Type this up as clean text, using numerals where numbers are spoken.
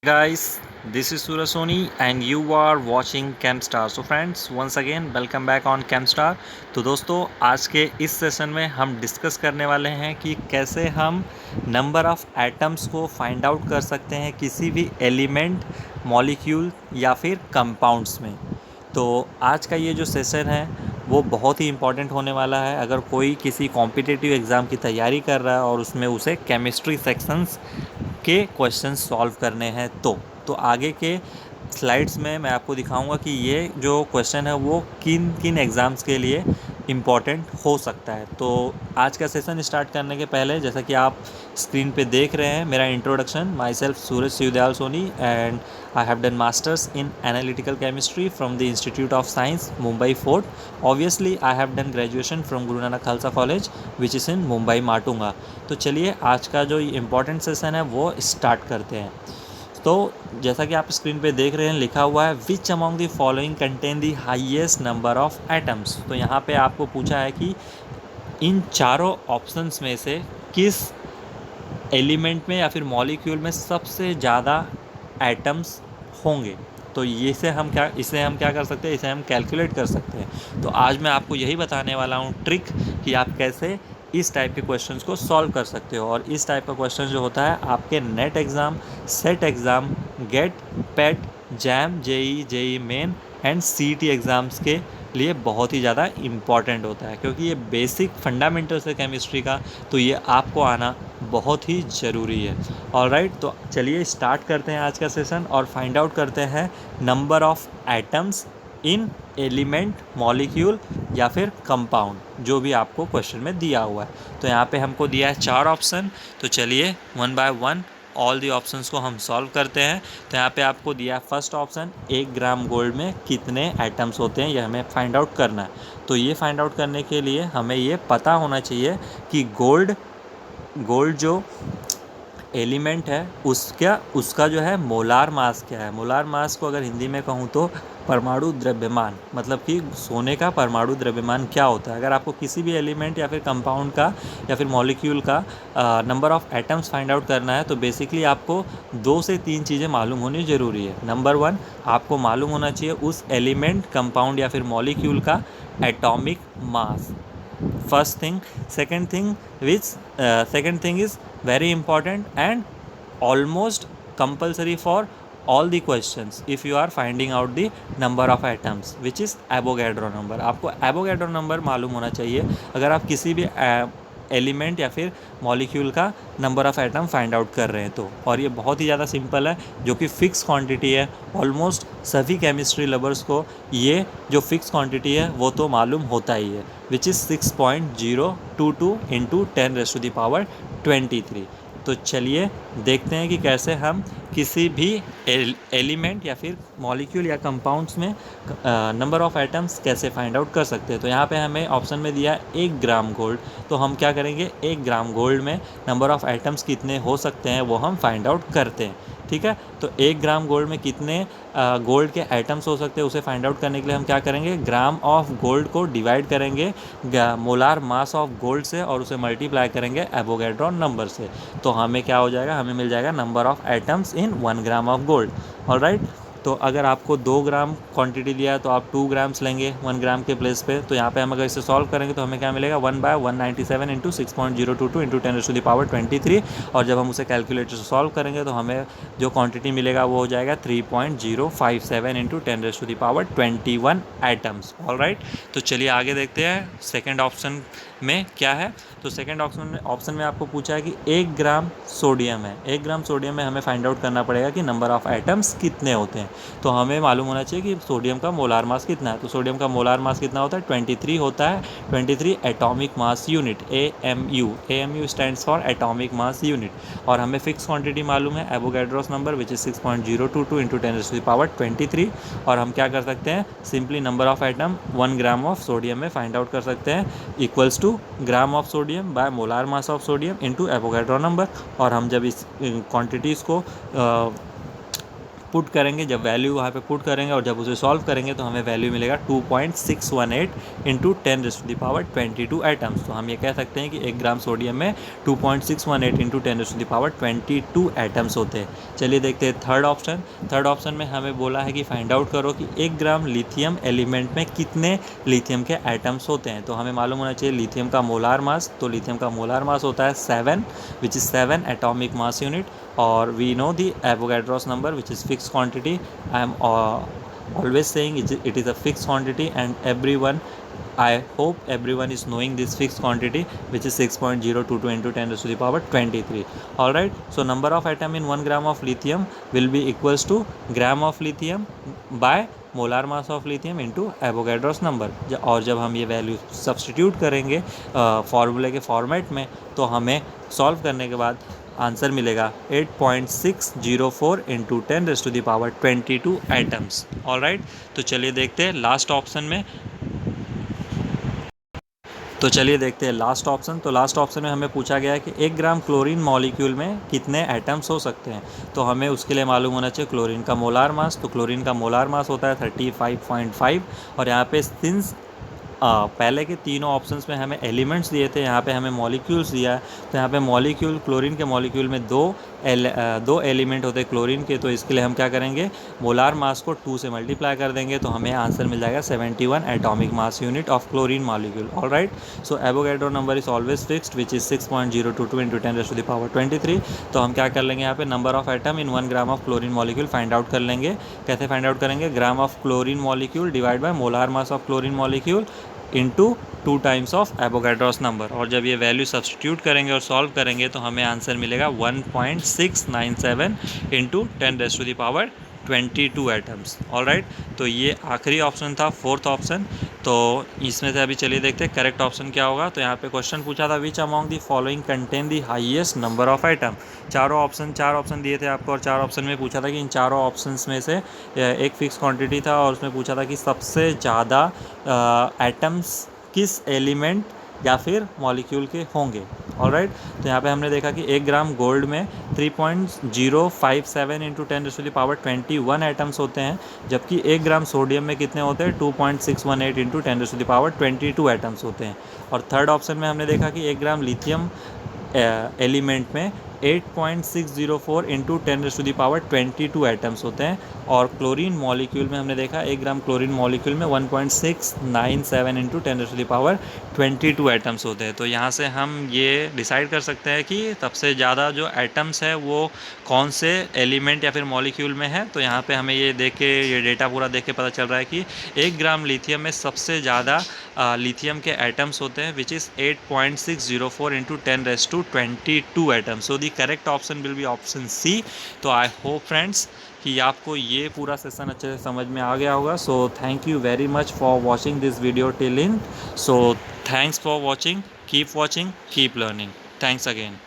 Guys, this is Surasoni and you are watching ChemStar. So friends, once again welcome back on ChemStar. तो दोस्तों आज के इस session में हम डिस्कस करने वाले हैं कि कैसे हम नंबर ऑफ़ एटम्स को फाइंड आउट कर सकते हैं किसी भी एलिमेंट, मॉलिक्यूल या फिर कंपाउंड्स में। तो आज का ये जो सेशन है वो बहुत ही इम्पॉर्टेंट होने वाला है अगर कोई किसी कॉम्पिटिटिव एग्ज़ाम की तैयारी कर रहा है और उसमें उसे केमिस्ट्री सेक्शंस के क्वेश्चंस सॉल्व करने हैं। तो आगे के स्लाइड्स में मैं आपको दिखाऊंगा कि ये जो क्वेश्चन है वो किन किन एग्ज़ाम्स के लिए इम्पॉर्टेंट हो सकता है। तो आज का सेशन स्टार्ट करने के पहले जैसा कि आप स्क्रीन पे देख रहे हैं मेरा introduction, myself Suraj Shivdayal Soni and I have done masters in analytical chemistry from the institute of science Mumbai Fort. Obviously I have done graduation from Guru Nanak Khalsa college which is in Mumbai Matunga. तो चलिए आज का जो इम्पोर्टेंट सेशन है वो स्टार्ट करते हैं। तो जैसा कि आप स्क्रीन पे देख रहे हैं लिखा हुआ है which among the following contain the highest number of atoms. तो यहाँ पे आपको पूछा है कि इन चारों ऑप्शंस में से किस एलिमेंट में या फिर मॉलिक्यूल में सबसे ज़्यादा एटम्स होंगे। तो इसे हम क्या कर सकते हैं, इसे हम कैलकुलेट कर सकते हैं। तो आज मैं आपको यही बताने वाला हूँ ट्रिक कि आप कैसे इस टाइप के क्वेश्चंस को सॉल्व कर सकते हो। और इस टाइप का क्वेश्चन जो होता है आपके NET exam, SET exam, GATE, PET, JAM, JEE Main and CET exams के लिए बहुत ही ज़्यादा इम्पॉर्टेंट होता है, क्योंकि ये बेसिक फंडामेंटल्स है केमिस्ट्री का, तो ये आपको आना बहुत ही ज़रूरी है। ऑलराइट, तो चलिए स्टार्ट करते हैं आज का सेशन और फाइंड आउट करते हैं number of atoms in element, molecule या फिर कंपाउंड, जो भी आपको क्वेश्चन में दिया हुआ है। तो यहाँ पे हमको दिया है 4 ऑप्शन। तो चलिए one by one all the options को हम सॉल्व करते हैं। तो यहाँ पे आपको दिया है फर्स्ट ऑप्शन, 1 ग्राम गोल्ड में कितने एटम्स होते हैं, ये हमें फाइंड आउट करना है। तो ये फाइंड आउट करने के लिए हमें ये पता होना चाहिए कि गोल्ड जो एलिमेंट है उसका जो है मोलार मास क्या है। मोलार मास को अगर हिंदी में कहूँ तो परमाणु द्रव्यमान, मतलब कि सोने का परमाणु द्रव्यमान क्या होता है। अगर आपको किसी भी एलिमेंट या फिर कंपाउंड का या फिर मॉलिक्यूल का number of atoms find out करना है तो बेसिकली आपको 2 से 3 चीज़ें मालूम होनी ज़रूरी है। नंबर 1, आपको मालूम होना चाहिए उस एलिमेंट, कंपाउंड या फिर मॉलिक्यूल का atomic mass, first thing. Second thing is very important and almost compulsory for all the questions if you are finding out the number of atoms, which is Avogadro number. आपको Avogadro number मालूम होना चाहिए अगर आप किसी भी element या फिर मॉलिक्यूल का number of atom find out कर रहे हैं तो। और ये बहुत ही ज़्यादा सिंपल है, जो कि फ़िक्स क्वांटिटी है। ऑलमोस्ट सभी केमिस्ट्री लवर्स को ये जो फिक्स क्वांटिटी है वो तो मालूम होता ही है, विच इज़ 6.022 इंटू 10⁻23। तो चलिए देखते हैं कि कैसे हम किसी भी एलिमेंट या फिर मॉलिक्यूल या कंपाउंड्स में नंबर ऑफ़ एटम्स कैसे फाइंड आउट कर सकते हैं। तो यहाँ पे हमें ऑप्शन में दिया 1 ग्राम गोल्ड। तो हम क्या करेंगे, 1 ग्राम गोल्ड में नंबर ऑफ़ एटम्स कितने हो सकते हैं वो हम फाइंड आउट करते हैं। ठीक है, तो 1 ग्राम गोल्ड में कितने गोल्ड के एटम्स हो सकते हैं उसे फाइंड आउट करने के लिए हम क्या करेंगे, ग्राम ऑफ गोल्ड को डिवाइड करेंगे मोलार मास ऑफ गोल्ड से और उसे मल्टीप्लाई करेंगे एवोगैड्रो नंबर से। तो हमें क्या हो जाएगा, हमें मिल जाएगा number of atoms in 1 gram of gold. Alright, तो अगर आपको 2 ग्राम क्वांटिटी दिया है तो आप 2 ग्राम्स लेंगे 1 ग्राम के प्लेस पे। तो यहाँ पे हम अगर इसे सॉल्व करेंगे तो हमें क्या मिलेगा, 1/197 इंटू 6.022 इंटू 10⁻23। और जब हम उसे कैलकुलेटर से सॉल्व करेंगे तो हमें जो क्वांटिटी मिलेगा वो हो जाएगा 3.057 इंटू 10⁻21 एटम्स। ऑलराइट, तो चलिए आगे देखते हैं सेकेंड ऑप्शन में क्या है। तो सेकेंड ऑप्शन में आपको पूछा है कि 1 ग्राम सोडियम है। 1 ग्राम सोडियम में हमें फाइंड आउट करना पड़ेगा कि नंबर ऑफ़ एटम्स कितने होते हैं। तो हमें मालूम होना चाहिए कि सोडियम का मोलार मास कितना है। तो सोडियम का मोलार मास कितना होता है, 23 होता है। 23 atomic mass unit, AMU stands for atomic mass unit. और हमें फिक्स क्वांटिटी मालूम है Avogadro's number, which is 6.022 into 10⁻23। और हम क्या कर सकते हैं, simply number of atom 1 gram of sodium में फाइंड आउट कर सकते हैं, equals to gram of sodium by molar mass of sodium into Avogadro number. और हम जब इस क्वांटिटीज़ को पुट करेंगे, जब वैल्यू वहाँ पे पुट करेंगे और जब उसे सॉल्व करेंगे तो हमें वैल्यू मिलेगा 2.618 इंटू 10⁻22 एटम्स। तो हम ये कह सकते हैं कि 1 ग्राम सोडियम में 2.618 इंटू 10⁻22 एटम्स होते हैं। चलिए देखते हैं थर्ड ऑप्शन। थर्ड ऑप्शन में हमें बोला है कि फाइंड आउट करो कि 1 ग्राम लिथियम एलिमेंट में कितने लिथियम के एटम्स होते हैं। तो हमें मालूम होना चाहिए लिथियम का मोलार मास। तो लिथियम का मोलार मास होता है 7, which is 7 atomic mass unit. और we know the Avogadro's number which is fix quantity. I am always saying it is a fixed quantity, and I hope everyone is knowing this fixed quantity, which is 6.022 into 10⁻23. Alright, so number of atom in 1 gram of lithium will be equals to gram of lithium by molar mass of lithium into Avogadro's number. और जब हम ये value substitute करेंगे फार्मूले के format में तो हमें सॉल्व करने के बाद आंसर मिलेगा 8.604 इंटू 10⁻22 एटम्स। ऑलराइट, तो चलिए देखते हैं लास्ट ऑप्शन में। तो चलिए देखते हैं लास्ट ऑप्शन। तो लास्ट ऑप्शन में हमें पूछा गया है कि 1 ग्राम क्लोरीन मॉलिक्यूल में कितने एटम्स हो सकते हैं। तो हमें उसके लिए मालूम होना चाहिए क्लोरीन का मोलार मास। तो क्लोरीन का मोलार मास होता है 35.5। और यहाँ पे सिंस पहले के तीनों ऑप्शंस में हमें एलिमेंट्स दिए थे, यहाँ पे हमें मॉलिक्यूल्स दिया है। तो यहाँ पे मॉलिक्यूल, क्लोरीन के मॉलिक्यूल में दो एलिमेंट होते हैं क्लोरीन के। तो इसके लिए हम क्या करेंगे, मोलार मास को 2 से मल्टीप्लाई कर देंगे तो हमें आंसर मिल जाएगा 71 atomic mass unit of chlorine molecule. Alright, so Avogadro number is always fixed which is 6.022 into 10⁻23। तो हम क्या कर लेंगे, यहाँ पे number of atom in 1 gram of chlorine molecule find out कर लेंगे। कैसे फाइंड आउट करेंगे, gram of chlorine molecule divide by molar mass of chlorine molecule into 2 times of Avogadro's number. और जब ये वैल्यू सब्सटीट्यूट करेंगे और सॉल्व करेंगे तो हमें आंसर मिलेगा 1.697 इंटू 10⁻22 एटम्स। ऑलराइट, तो ये आखिरी ऑप्शन था, फोर्थ ऑप्शन। तो इसमें से अभी चलिए देखते हैं करेक्ट ऑप्शन क्या होगा। तो यहाँ पे क्वेश्चन पूछा था which among the following contain the highest number of atom. चार ऑप्शन दिए थे आपको और 4 ऑप्शन में पूछा था कि इन चारों ऑप्शंस में से एक फिक्स क्वांटिटी था और उसमें पूछा था कि सबसे ज़्यादा एटम्स किस एलिमेंट या फिर मॉलिक्यूल के होंगे। ऑलराइट, तो यहाँ पे हमने देखा कि 1 ग्राम गोल्ड में 3.057 इंटू 10⁻21 एटम्स होते हैं, जबकि 1 ग्राम सोडियम में कितने होते हैं, 2.618 इंटू 10⁻22 एटम्स होते हैं। और थर्ड ऑप्शन में हमने देखा कि 1 ग्राम लिथियम एलिमेंट में 8.604 इंटू 10⁻22 एटम्स होते हैं। और क्लोरीन मॉलिक्यूल में हमने देखा 1 ग्राम क्लोरीन मॉलिक्यूल में 1.697 इंटू 10⁻22 एटम्स होते हैं। तो यहाँ से हम ये डिसाइड कर सकते हैं कि सबसे ज़्यादा जो एटम्स है वो कौन से एलिमेंट या फिर मॉलिक्यूल में है। तो यहाँ पे हमें ये देख के, ये डेटा पूरा देख के पता चल रहा है कि 1 ग्राम लिथियम में सबसे ज़्यादा लिथियम के एटम्स होते हैं which is 8.604 into 10⁻22 atoms. So the correct option will be option C. तो आई होप फ्रेंड्स कि आपको ये पूरा सेशन अच्छे से समझ में आ गया होगा। So thank you very much for watching this video till in. So thanks for watching, keep learning, thanks again.